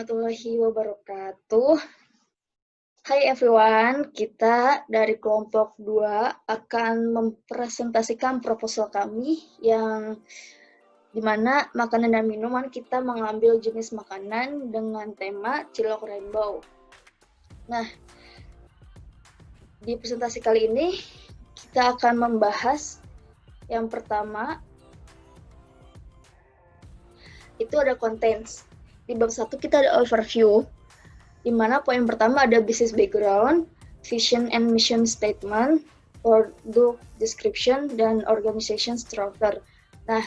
warahmatullahi wabarakatuh. Hai everyone, kita dari kelompok 2 akan mempresentasikan proposal kami yang dimana makanan dan minuman kita mengambil jenis makanan dengan tema Cilok Rainbow. Nah, di presentasi kali ini kita akan membahas yang pertama itu ada contents. Di bab 1 kita ada overview, di mana poin pertama ada business background, vision and mission statement, product description, dan organization structure. Nah,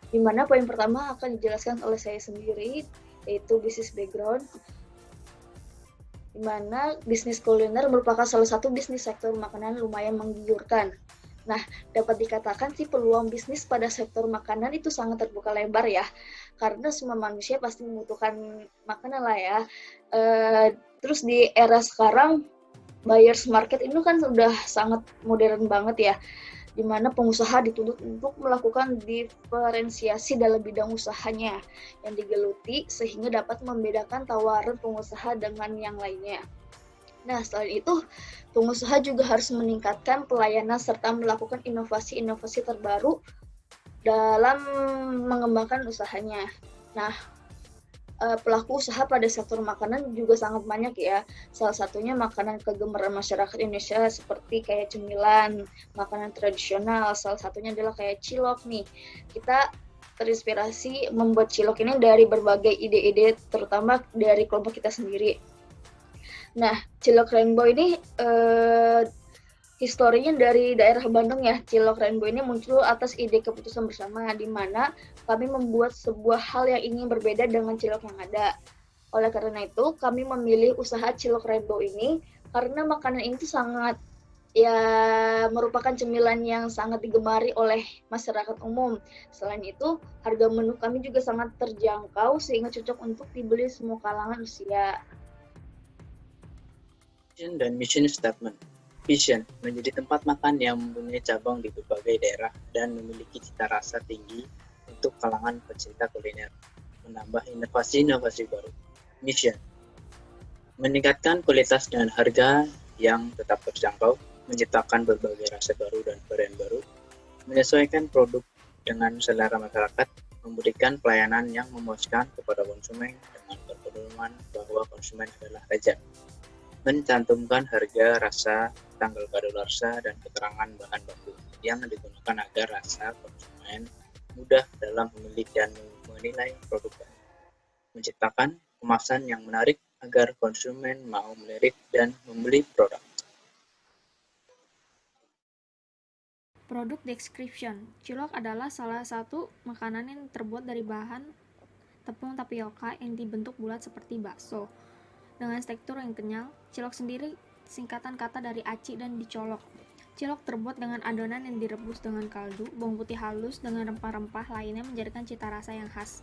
di mana poin pertama akan dijelaskan oleh saya sendiri, yaitu business background, di mana bisnis kuliner merupakan salah satu bisnis sektor makanan lumayan menggiurkan. Nah, dapat dikatakan sih peluang bisnis pada sektor makanan itu sangat terbuka lebar ya, karena semua manusia pasti membutuhkan makanan lah ya. Terus di era sekarang, buyer's market ini kan sudah sangat modern banget ya, di mana pengusaha dituntut untuk melakukan diferensiasi dalam bidang usahanya yang digeluti sehingga dapat membedakan tawaran pengusaha dengan yang lainnya. Nah, selain itu, pengusaha juga harus meningkatkan pelayanan serta melakukan inovasi-inovasi terbaru dalam mengembangkan usahanya. Nah, pelaku usaha pada sektor makanan juga sangat banyak ya. Salah satunya makanan kegemaran masyarakat Indonesia seperti kayak cemilan, makanan tradisional. Salah satunya adalah kayak cilok nih. Kita terinspirasi membuat cilok ini dari berbagai ide-ide, terutama dari kelompok kita sendiri. Nah, Cilok Rainbow ini historinya dari daerah Bandung ya. Cilok Rainbow ini muncul atas ide keputusan bersama, di mana kami membuat sebuah hal yang ingin berbeda dengan cilok yang ada. Oleh karena itu, kami memilih usaha Cilok Rainbow ini karena makanan ini sangat merupakan cemilan yang sangat digemari oleh masyarakat umum. Selain itu, harga menu kami juga sangat terjangkau sehingga cocok untuk dibeli semua kalangan usia. Vision dan mission statement. Vision menjadi tempat makan yang mempunyai cabang di berbagai daerah dan memiliki cita rasa tinggi untuk kalangan pecinta kuliner, menambah inovasi-inovasi baru. Mission meningkatkan kualitas dan harga yang tetap terjangkau, menciptakan berbagai rasa baru dan varian baru, menyesuaikan produk dengan selera masyarakat, memberikan pelayanan yang memuaskan kepada konsumen dengan berpedoman bahwa konsumen adalah raja, mencantumkan harga, rasa, tanggal kadaluarsa, dan keterangan bahan baku yang digunakan agar rasa konsumen mudah dalam memilih dan menilai produk, menciptakan kemasan yang menarik agar konsumen mau melirik dan membeli produk. Produk description. Cilok adalah salah satu makanan yang terbuat dari bahan tepung tapioka yang dibentuk bulat seperti bakso. Dengan tekstur yang kenyal, cilok sendiri singkatan kata dari aci dan dicolok. Cilok terbuat dengan adonan yang direbus dengan kaldu, bawang putih halus dengan rempah-rempah lainnya menjadikan cita rasa yang khas.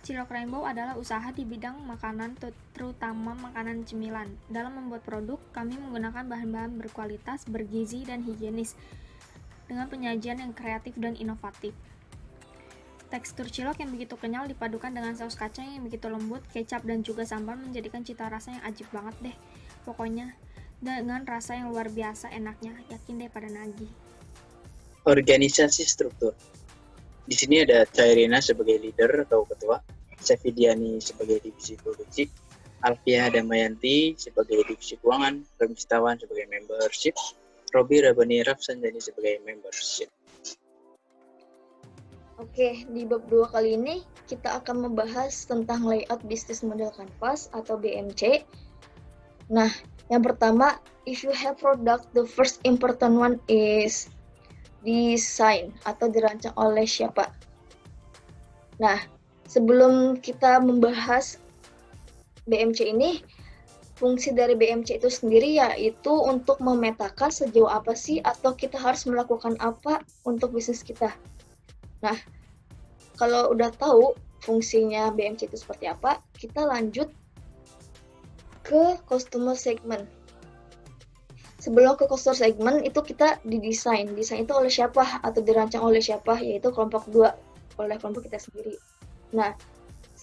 Cilok Rainbow adalah usaha di bidang makanan, terutama makanan cemilan. Dalam membuat produk, kami menggunakan bahan-bahan berkualitas, bergizi, dan higienis, dengan penyajian yang kreatif dan inovatif. Tekstur cilok yang begitu kenyal dipadukan dengan saus kacang yang begitu lembut, kecap, dan juga sambal menjadikan cita rasa yang ajib banget deh. Pokoknya, dengan rasa yang luar biasa enaknya, yakin deh pada nagih. Organisasi struktur. Di sini ada Cairina sebagai leader atau ketua, Sefidiani sebagai divisi produksi, Alfia Damayanti sebagai divisi keuangan, Remistawan sebagai membership, Robi Rabani Rafsanjani sebagai membership. Oke, di bab 2 kali ini kita akan membahas tentang layout business model canvas atau BMC. Nah, yang pertama, if you have product, the first important one is design atau dirancang oleh siapa. Nah, sebelum kita membahas BMC ini, fungsi dari BMC itu sendiri yaitu untuk memetakan sejauh apa sih atau kita harus melakukan apa untuk bisnis kita. Nah, kalau udah tahu fungsinya BMC itu seperti apa, kita lanjut ke customer segment. Sebelum ke customer segment, itu kita didesain. Desain itu oleh siapa atau dirancang oleh siapa, yaitu kelompok 2, oleh kelompok kita sendiri. Nah,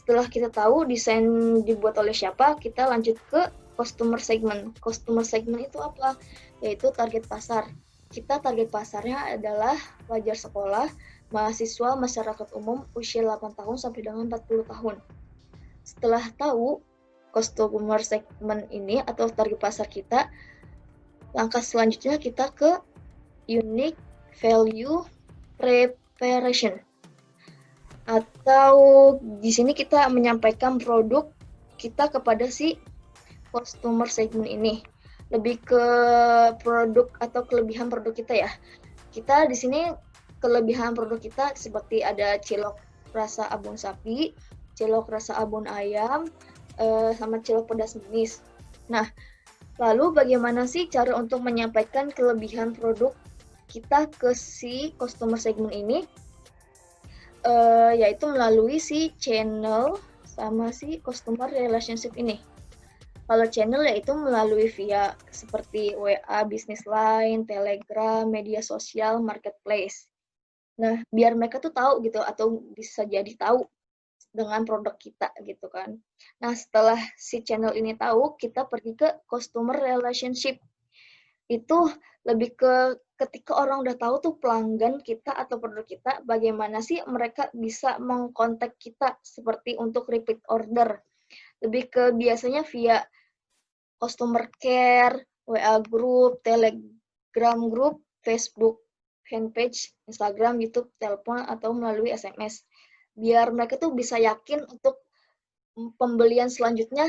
setelah kita tahu desain dibuat oleh siapa, kita lanjut ke customer segment. Customer segment itu apa? Yaitu target pasar. Kita target pasarnya adalah pelajar sekolah, mahasiswa, masyarakat umum usia 8 tahun sampai dengan 40 tahun. Setelah tahu customer segment ini atau target pasar kita, langkah selanjutnya kita ke unique value preparation. Atau di sini kita menyampaikan produk kita kepada si customer segment ini. Lebih ke produk atau kelebihan produk kita ya. Kita di sini kelebihan produk kita seperti ada cilok rasa abon sapi, cilok rasa abon ayam, sama cilok pedas manis. Nah, lalu bagaimana sih cara untuk menyampaikan kelebihan produk kita ke si customer segment ini? Yaitu melalui si channel sama si customer relationship ini. Kalau channel yaitu melalui via seperti WA, Business Line, Telegram, media sosial, marketplace. Nah, biar mereka tuh tahu gitu atau bisa jadi tahu dengan produk kita gitu kan. Nah, setelah si channel ini tahu, kita pergi ke customer relationship. Itu lebih ke ketika orang udah tahu tuh pelanggan kita atau produk kita, bagaimana sih mereka bisa mengkontak kita seperti untuk repeat order. Lebih ke biasanya via customer care, WA group, Telegram group, Facebook fanpage, Instagram, YouTube, telepon, atau melalui SMS. Biar mereka tuh bisa yakin untuk pembelian selanjutnya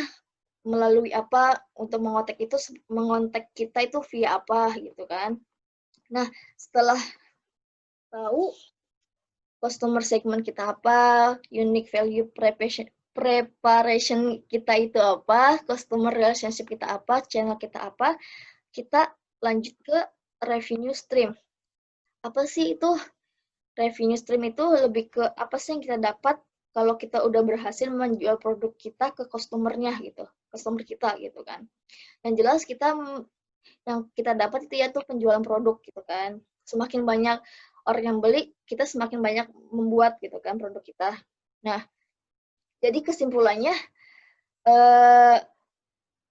melalui apa, untuk mengontak kita itu via apa gitu kan. Nah, setelah tahu customer segment kita apa, unique value preparation kita itu apa, customer relationship kita apa, channel kita apa, kita lanjut ke revenue stream. Apa sih itu? Revenue stream itu lebih ke apa sih yang kita dapat kalau kita udah berhasil menjual produk kita ke customer-nya gitu, customer kita gitu kan. Yang jelas yang kita dapat itu ya tuh penjualan produk gitu kan. Semakin banyak orang yang beli, kita semakin banyak membuat gitu kan produk kita. Nah, jadi kesimpulannya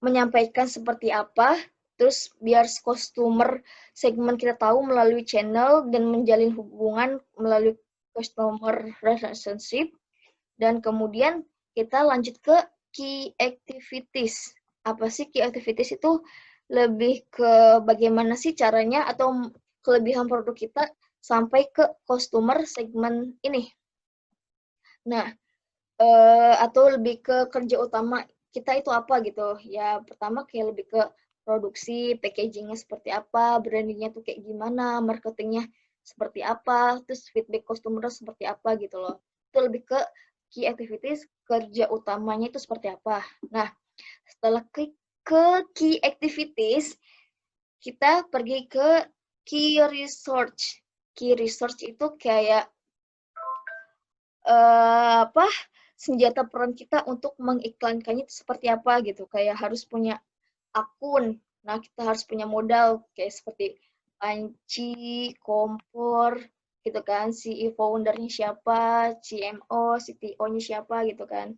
menyampaikan seperti apa, terus biar customer segmen kita tahu melalui channel dan menjalin hubungan melalui customer relationship, dan kemudian kita lanjut ke key activities. Apa sih key activities itu? Lebih ke bagaimana sih caranya atau kelebihan produk kita sampai ke customer segmen ini. Nah, atau lebih ke kerja utama kita itu apa gitu. Ya, pertama kayak lebih ke produksi, packagingnya seperti apa, brandingnya tuh kayak gimana, marketingnya seperti apa, terus feedback customer seperti apa gitu loh. Itu lebih ke key activities, kerja utamanya itu seperti apa. Nah, setelah ke key activities, kita pergi ke key research. Key research itu kayak senjata peran kita untuk mengiklankannya itu seperti apa gitu. Kayak harus punya akun. Nah, kita harus punya modal kayak seperti panci, kompor, gitu kan. CEO foundernya siapa, CMO, CTO-nya siapa gitu kan.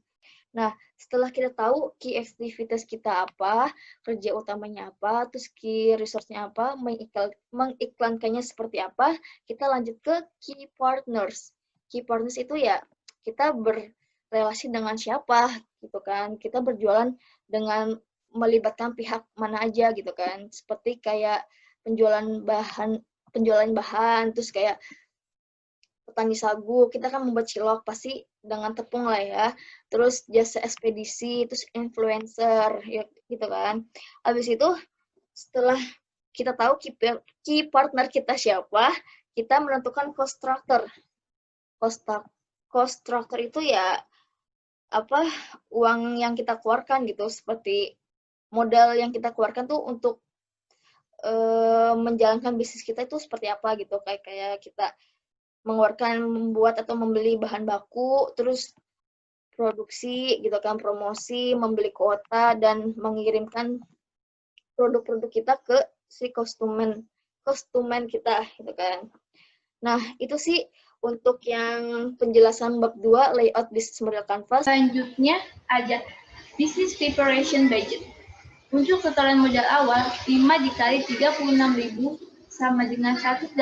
Nah, setelah kita tahu key activities kita apa, kerja utamanya apa, terus key resource-nya apa, mengiklankannya seperti apa, kita lanjut ke key partners. Key partners itu ya kita berrelasi dengan siapa gitu kan. Kita berjualan dengan melibatkan pihak mana aja gitu kan. Seperti kayak penjualan bahan, terus kayak petani sagu, kita kan membuat cilok pasti dengan tepung lah ya. Terus jasa ekspedisi, terus influencer, ya gitu kan. Habis itu setelah kita tahu key partner kita siapa, kita menentukan cost structure. Cost structure itu ya apa uang yang kita keluarkan gitu, seperti modal yang kita keluarkan tuh untuk menjalankan bisnis kita itu seperti apa gitu, kayak kita mengeluarkan, membuat atau membeli bahan baku, terus produksi gitu kan, promosi, membeli kuota, dan mengirimkan produk-produk kita ke si konsumen kita gitu kan. Nah, itu sih untuk yang penjelasan bab 2, layout business model canvas. Selanjutnya ada business preparation budget. Untuk totalan modal awal, 5 dikali 36.000 sama dengan 180.000.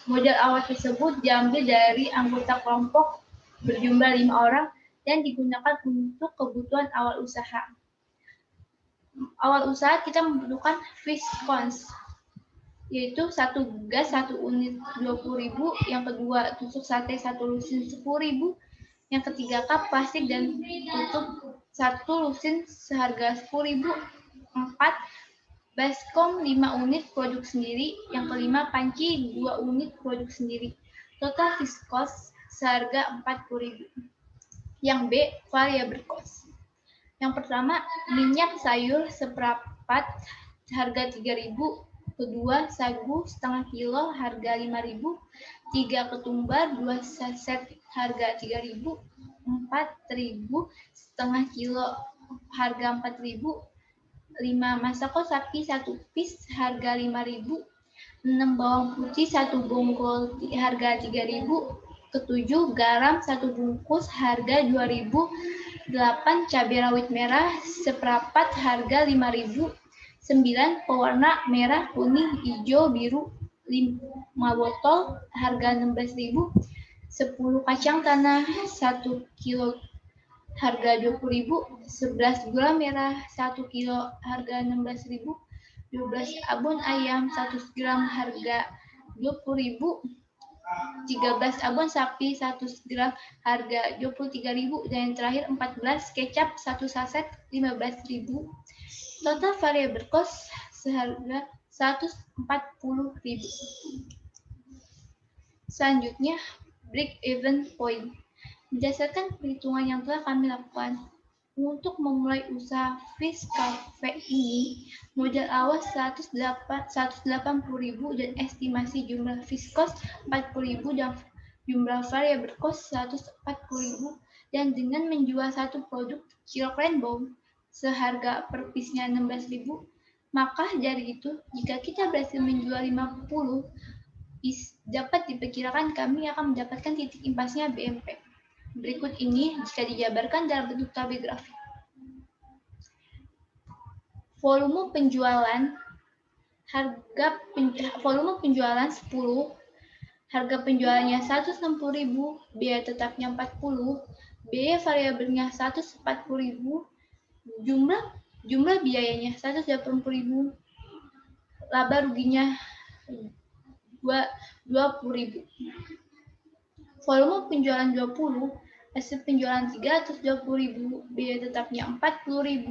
Modal awal tersebut diambil dari anggota kelompok berjumlah 5 orang dan digunakan untuk kebutuhan awal usaha. Awal usaha kita membutuhkan fish coins, yaitu 1 gas 1 unit 20.000, yang kedua tusuk sate 1 lusin 10.000, yang ketiga kap plastik dan tutup 1 lusin seharga 10.000, 4 baskom 5 unit produk sendiri, yang kelima panci 2 unit produk sendiri. Total fixed cost seharga 40.000. Yang B, variable cost. Yang pertama, minyak sayur seperempat harga 3.000, kedua sagu setengah kilo harga 5.000, 3 ketumbar 2 saset harga 3.000, 4 terigu setengah kilo harga 4.000, 5 masako sapi 1 piece harga 5.000, 6 bawang putih 1 bonggol harga 3.000, ketujuh garam 1 bungkus harga 2.000, 8 cabai rawit merah seperempat harga 5.000, 9 pewarna merah, kuning, hijau, biru 5 botol harga 16.000, 10 kacang tanah 1 kilo harga 20.000, 11 gula merah 1 kilo harga 16.000, 12 abon ayam 100 gram harga 20.000, 13 abon sapi 100 gram harga 23.000, dan yang terakhir 14 kecap 1 saset 15.000. Total variable cost seharga 140.000. Selanjutnya, break even point. Berdasarkan perhitungan yang telah kami lakukan, untuk memulai usaha fish cafe ini, modal awal 180.000 dan estimasi jumlah fish cost 40.000 dan jumlah variable cost 140.000, dan dengan menjual satu produk cilok rainbow seharga per piece-nya 16.000, maka dari itu jika kita berhasil menjual 50 piece, dapat diperkirakan kami akan mendapatkan titik impasnya BMP. Berikut ini jika dijabarkan dalam bentuk tabel grafik. Volume penjualan 10, harga penjualannya 160.000, biaya tetapnya 40, biaya variabelnya 140.000, jumlah biayanya 180.000, laba ruginya 20.000. Volume penjualan 20, hasil penjualan 320.000, biaya tetapnya 40.000,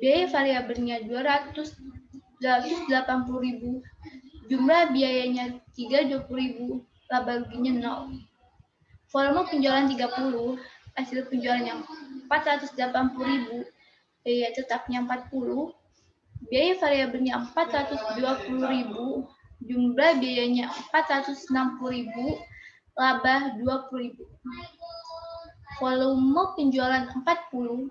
biaya variabelnya 280.000, jumlah biayanya 320.000, laba ruginya 0. Volume penjualan 30, hasil penjualannya 480.000, biaya tetapnya 40, biaya variabelnya 420.000, jumlah biayanya 460.000, laba 20.000. Volume penjualan 40,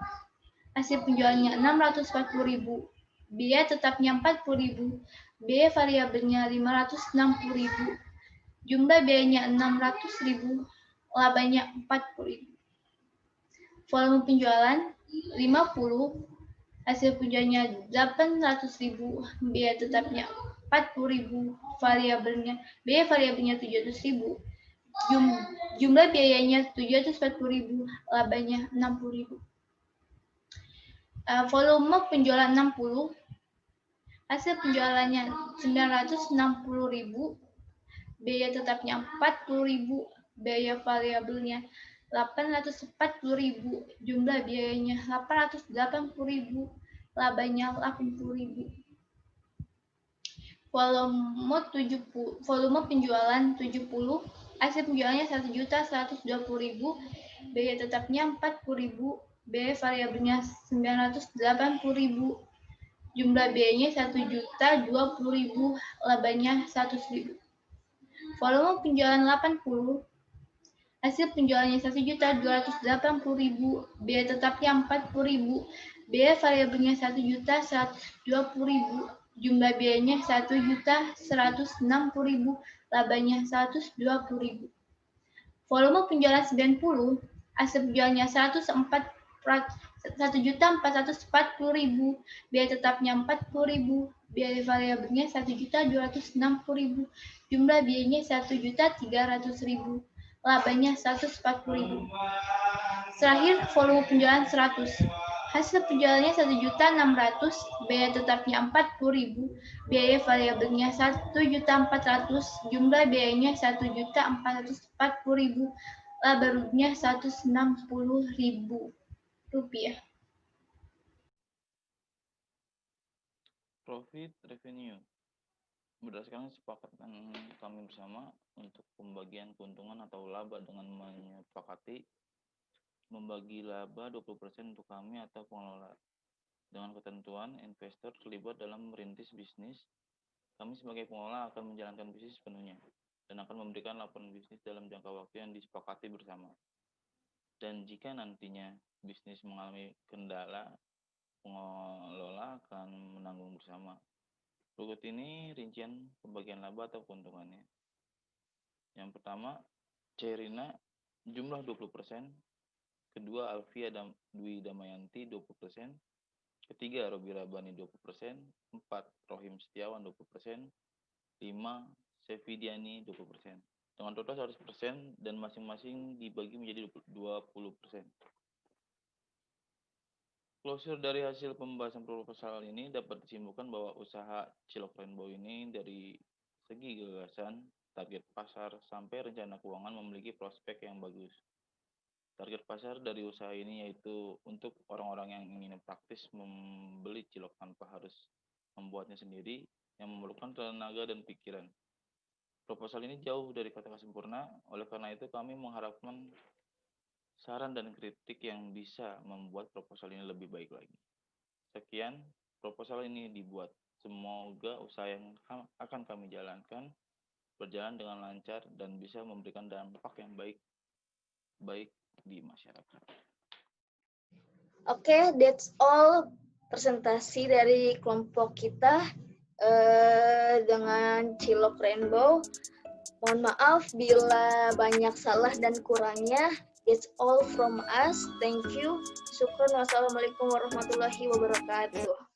hasil penjualannya 640.000, biaya tetapnya 40.000, biaya variabelnya 560.000, jumlah biayanya 600.000, labanya 40.000. Volume penjualan 50, hasil penjualannya 800.000, biaya tetapnya 40.000, biaya variabelnya 700.000, jumlah biayanya 740.000, labanya 60.000. Volume penjualan 60, hasil penjualannya 960.000, biaya tetapnya 40.000, biaya variabelnya 840.000, jumlah biayanya 880.000, labanya 80.000. Volume penjualan 70, hasil penjualannya 1.120.000, biaya tetapnya 40.000, biaya variabelnya 980.000, jumlah biayanya 1.020.000, labanya 100.000. Volume penjualan 80, hasil penjualannya 1.280.000, biaya tetapnya 40.000, biaya variabelnya 1.120.000, jumlah biayanya 1.160.000, labanya 120.000. volume penjualan 90, hasil penjualannya 1.440.000, biaya tetapnya 40.000, biaya variabelnya 1.260.000, jumlah biayanya 1.300.000, labanya 140.000. Terakhir, volume penjualan 100. Hasil penjualannya 1.600.000, biaya tetapnya 40.000, biaya variabelnya 1.400.000, jumlah biayanya 1.440.000, laba ruginya 160.000 rupiah. Profit revenue. Berdasarkan kesepakatan kami bersama untuk pembagian keuntungan atau laba dengan menyepakati membagi laba 20% untuk kami atau pengelola. Dengan ketentuan investor terlibat dalam merintis bisnis, kami sebagai pengelola akan menjalankan bisnis sepenuhnya dan akan memberikan laporan bisnis dalam jangka waktu yang disepakati bersama. Dan jika nantinya bisnis mengalami kendala, pengelola akan menanggung bersama. Berikut ini rincian pembagian laba atau keuntungannya. Yang pertama, Cerina jumlah 20%, kedua Alfia Dwi Damayanti 20%, ketiga Robi Rabani 20%, 4 Rohim Setiawan 20%, 5 Sevidiani 20%. Dengan total 100% dan masing-masing dibagi menjadi 20%. Closure dari hasil pembahasan proposal ini dapat disimpulkan bahwa usaha Cilok Rainbow ini dari segi gagasan, target pasar, sampai rencana keuangan memiliki prospek yang bagus. Target pasar dari usaha ini yaitu untuk orang-orang yang ingin praktis membeli cilok tanpa harus membuatnya sendiri, yang memerlukan tenaga dan pikiran. Proposal ini jauh dari kata sempurna, oleh karena itu kami mengharapkan saran dan kritik yang bisa membuat proposal ini lebih baik lagi. Sekian, proposal ini dibuat. Semoga usaha yang akan kami jalankan berjalan dengan lancar dan bisa memberikan dampak yang baik di masyarakat. Oke, that's all presentasi dari kelompok kita dengan Cilok Rainbow. Mohon maaf bila banyak salah dan kurangnya. That's all from us. Thank you. Syukron. Wassalamualaikum warahmatullahi wabarakatuh.